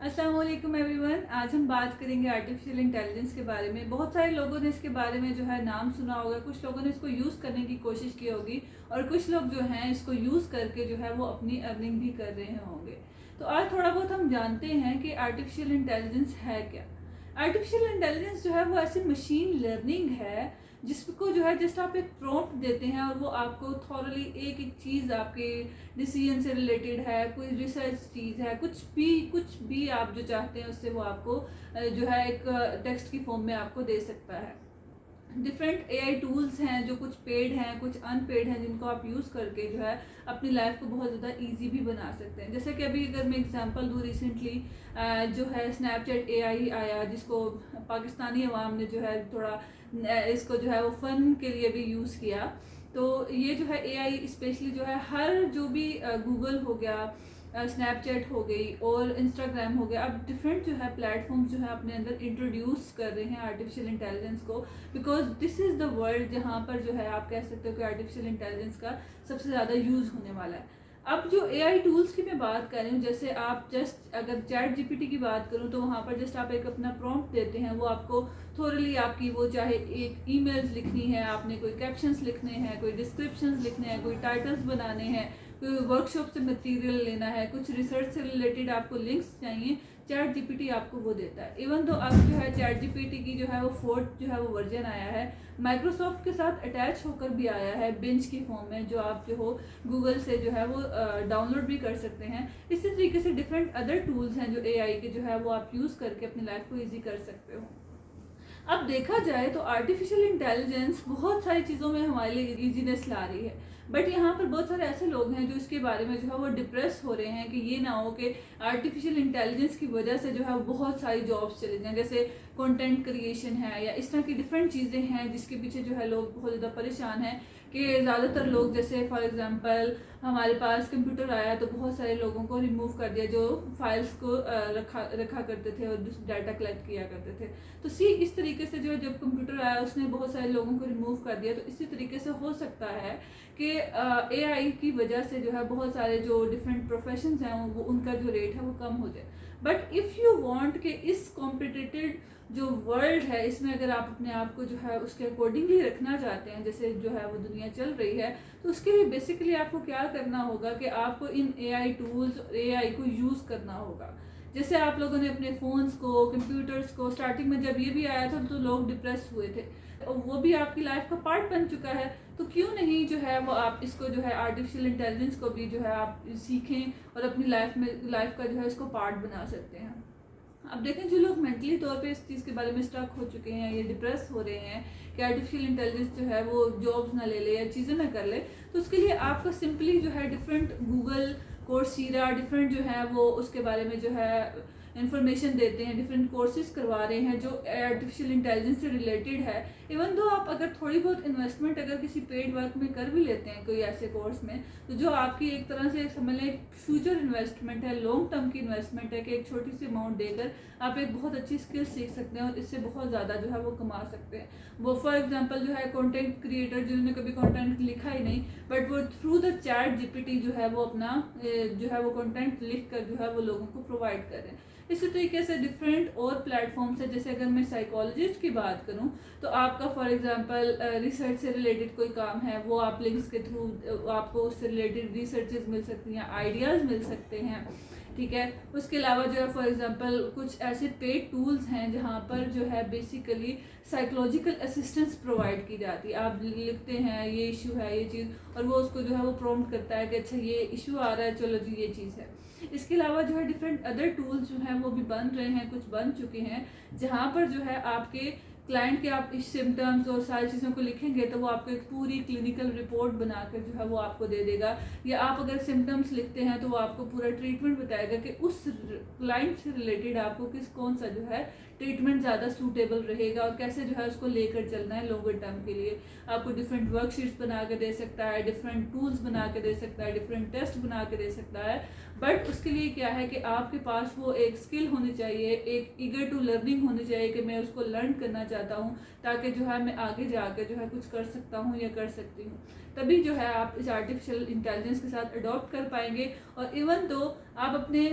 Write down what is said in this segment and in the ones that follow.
अस्सलाम वालेकुम एवरीवन। आज हम बात करेंगे आर्टिफिशियल इंटेलिजेंस के बारे में। बहुत सारे लोगों ने इसके बारे में जो है नाम सुना होगा, कुछ लोगों ने इसको यूज़ करने की कोशिश की होगी और कुछ लोग जो हैं इसको यूज़ करके जो है वो अपनी अर्निंग भी कर रहे होंगे। तो आज थोड़ा बहुत हम जानते हैं कि आर्टिफिशियल इंटेलिजेंस है क्या। आर्टिफिशियल इंटेलिजेंस जो है वो ऐसी मशीन लर्निंग है जिसको जो है जस्ट आप एक प्रॉम्प्ट देते हैं और वो आपको थॉरली एक एक चीज़ आपके डिसीजन से रिलेटेड है, कोई रिसर्च चीज़ है, कुछ भी आप जो चाहते हैं उससे वो आपको जो है एक टेक्स्ट की फॉर्म में आपको दे सकता है। डिफरेंट एआई टूल्स हैं जो कुछ पेड हैं कुछ अनपेड हैं, जिनको आप यूज़ करके जो है अपनी लाइफ को बहुत ज़्यादा इजी भी बना सकते हैं। जैसे कि अभी अगर मैं एग्जांपल दूँ, रिसेंटली जो है स्नैपचैट एआई आया, जिसको पाकिस्तानी अवाम ने जो है थोड़ा इसको जो है वो फ़न के लिए भी यूज़ किया। तो ये जो है एआई स्पेशली जो है हर जो भी गूगल हो गया, स्नैपचैट हो गई और इंस्टाग्राम हो गया, अब डिफरेंट जो है प्लेटफॉर्म्स जो है अपने अंदर इंट्रोड्यूस कर रहे हैं आर्टिफिशियल इंटेलिजेंस को, because this is the world जहाँ पर जो है आप कह सकते हो कि आर्टिफिशियल इंटेलिजेंस का सबसे ज़्यादा यूज़ होने वाला है। अब जो एआई टूल्स की मैं बात कर रही हूँ, जैसे आप जस्ट अगर चैट जीपीटी की बात करूँ तो वहाँ पर जस्ट आप एक अपना प्रॉम्प्ट देते हैं, वो आपको थोरली आपकी वो चाहे एक ईमेल्स लिखनी है, आपने कोई कैप्शंस लिखने हैं, कोई डिस्क्रिप्शंस लिखने हैं, कोई टाइटल्स बनाने हैं, कोई वर्कशॉप से मटेरियल लेना है, कुछ रिसर्च से रिलेटेड आपको लिंक्स चाहिए, चैट जीपीटी आपको वो देता है। इवन तो अब जो है चैट जीपीटी की जो है वो फोर्थ जो है वो वर्जन आया है, माइक्रोसॉफ्ट के साथ अटैच होकर भी आया है बिंज की फॉर्म में, जो आप जो हो गूगल से जो है वो डाउनलोड भी कर सकते हैं। इसी तरीके से डिफरेंट अदर टूल्स हैं जो एआई के जो है वो आप यूज़ करके अपनी लाइफ को ईजी कर सकते हो। अब देखा जाए तो आर्टिफिशियल इंटेलिजेंस बहुत सारी चीज़ों में हमारे लिए इजीनेस ला रही है, बट यहाँ पर बहुत सारे ऐसे लोग हैं जो इसके बारे में जो है वो डिप्रेस हो रहे हैं कि ये ना हो कि आर्टिफिशियल इंटेलिजेंस की वजह से जो है बहुत सारी जॉब्स चले जाएं, जैसे कंटेंट क्रिएशन है या इस तरह की डिफरेंट चीज़ें हैं जिसके पीछे जो है लोग बहुत ज़्यादा परेशान हैं कि ज़्यादातर लोग, जैसे फॉर एग्जांपल हमारे पास कंप्यूटर आया तो बहुत सारे लोगों को रिमूव कर दिया जो फाइल्स को रखा करते थे और डाटा कलेक्ट किया करते थे। तो इस तरीके से जो जब कंप्यूटर आया उसने बहुत सारे लोगों को रिमूव कर दिया। तो इसी तरीके से हो सकता है कि एआई की वजह से जो है बहुत सारे जो डिफरेंट प्रोफेशंस हैं वो उनका जो रेट है वो कम हो जाए। बट इफ़ यू वांट कि इस कॉम्पिटिटेड जो वर्ल्ड है इसमें अगर आप अपने आप को जो है उसके अकॉर्डिंगली रखना चाहते हैं, जैसे जो है वो दुनिया चल रही है, तो उसके लिए बेसिकली आपको क्या करना होगा कि आपको इन एआई टूल्स एआई को यूज़ करना होगा। जैसे आप लोगों ने अपने फ़ोन्स को, कंप्यूटर्स को, स्टार्टिंग में जब ये भी आया था तो लोग डिप्रेस हुए थे, और वो भी आपकी लाइफ का पार्ट बन चुका है। तो क्यों नहीं जो है वो आप इसको जो है आर्टिफिशियल इंटेलिजेंस को भी जो है आप सीखें और अपनी लाइफ का जो है इसको पार्ट बना सकते हैं। अब देखें, जो लोग मेंटली तौर पे इस चीज़ के बारे में स्टक हो चुके हैं, ये डिप्रेस हो रहे हैं कि आर्टिफिशियल इंटेलिजेंस जो है वो जॉब्स ना ले ले या चीज़ें ना कर ले, तो उसके लिए आपका सिंपली जो है डिफरेंट गूगल, कोर्सेरा, डिफरेंट जो है वो उसके बारे में जो है इन्फॉर्मेशन देते हैं, डिफरेंट कोर्सेज करवा रहे हैं जो आर्टिफिशियल इंटेलिजेंस से रिलेटेड है। इवन दो आप अगर थोड़ी बहुत इन्वेस्टमेंट अगर किसी पेड वर्क में कर भी लेते हैं कोई ऐसे कोर्स में, तो जो आपकी एक तरह से समझ लें फ्यूचर इन्वेस्टमेंट है, लॉन्ग टर्म की इन्वेस्टमेंट है कि एक छोटी सी अमाउंट देकर आप एक बहुत अच्छी स्किल सीख सकते हैं और इससे बहुत ज़्यादा जो है वो कमा सकते हैं। वो फॉर एग्जांपल जो है कंटेंट क्रिएटर जिन्होंने कभी कंटेंट लिखा ही नहीं, बट वो थ्रू द चैट जीपीटी जो है वो अपना जो है वो कंटेंट लिख कर जो है वो लोगों को प्रोवाइड कर रहे हैं। इसी तरीके से डिफरेंट और प्लेटफॉर्म्स है, जैसे अगर मैं साइकोलॉजिस्ट की बात करूं तो आपका फॉर एग्जांपल रिसर्च से रिलेटेड कोई काम है, वो आप लिंक्स के थ्रू आपको उससे रिलेटेड रिसर्चेज मिल सकती हैं, आइडियाज़ मिल सकते हैं, ठीक है। उसके अलावा जो है फॉर एग्जांपल कुछ ऐसे पेड टूल्स हैं जहाँ पर जो है बेसिकली साइकोलॉजिकल असिस्टेंस प्रोवाइड की जाती है। आप लिखते हैं ये इशू है ये चीज़, और वो उसको जो है वो प्रॉम्प्ट करता है कि अच्छा ये इशू आ रहा है, चलो जी ये चीज़ है। इसके अलावा जो है डिफरेंट अदर टूल्स जो हैं वो भी बन रहे हैं, कुछ बन चुके हैं, जहाँ पर जो है आपके क्लाइंट के आप इस सिम्टम्स और सारी चीज़ों को लिखेंगे तो वो आपको एक पूरी क्लिनिकल रिपोर्ट बनाकर जो है वो आपको दे देगा। या आप अगर सिम्टम्स लिखते हैं तो वो आपको पूरा ट्रीटमेंट बताएगा कि उस क्लाइंट से रिलेटेड आपको कौन सा जो है ट्रीटमेंट ज़्यादा सूटेबल रहेगा और कैसे जो है उसको लेकर चलना है लॉन्गर टर्म के लिए। आपको डिफरेंट वर्कशीट्स बना के दे सकता है, डिफरेंट टूल्स बना के दे सकता है, डिफरेंट टेस्ट बना के दे सकता है। बट उसके लिए क्या है कि आपके पास वो एक स्किल होनी चाहिए, एक ईगर टू लर्निंग होनी चाहिए कि मैं उसको लर्न करना चाहता हूँ, ताकि जो है मैं आगे जाकर जो है कुछ कर सकता हूँ या कर सकती हूँ। तभी जो है आप इस आर्टिफिशियल इंटेलिजेंस के साथ अडॉप्ट कर पाएंगे। और इवन तो आप अपने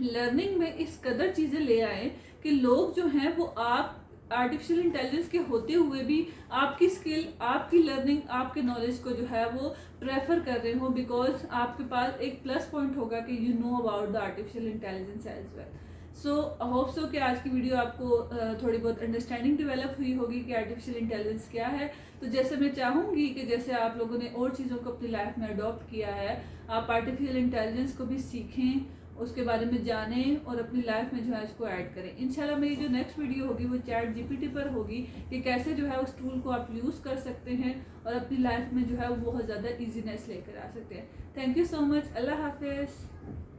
लर्निंग में इस कदर चीज़ें ले आए कि लोग जो हैं वो आप आर्टिफिशियल इंटेलिजेंस के होते हुए भी आपकी स्किल, आपकी लर्निंग, आपके नॉलेज को जो है वो प्रेफर कर रहे हो, बिकॉज आपके पास एक प्लस पॉइंट होगा कि you know about the artificial intelligence as well. So hope so कि आज की वीडियो आपको थोड़ी बहुत अंडरस्टैंडिंग डेवलप हुई होगी कि आर्टिफिशियल इंटेलिजेंस क्या है। तो जैसे मैं चाहूँगी कि जैसे आप लोगों ने और चीज़ों को अपनी लाइफ में अडॉप्ट किया है, आप आर्टिफिशियल इंटेलिजेंस को भी सीखें, उसके बारे में जानें और अपनी लाइफ में जो है इसको ऐड करें। इंशाल्लाह मेरी जो नेक्स्ट वीडियो होगी वो चैट जीपीटी पर होगी कि कैसे जो है उस टूल को आप यूज़ कर सकते हैं और अपनी लाइफ में जो है वो बहुत ज़्यादा ईजीनेस लेकर आ सकते हैं। Thank you so much. अल्लाह हाफिज़।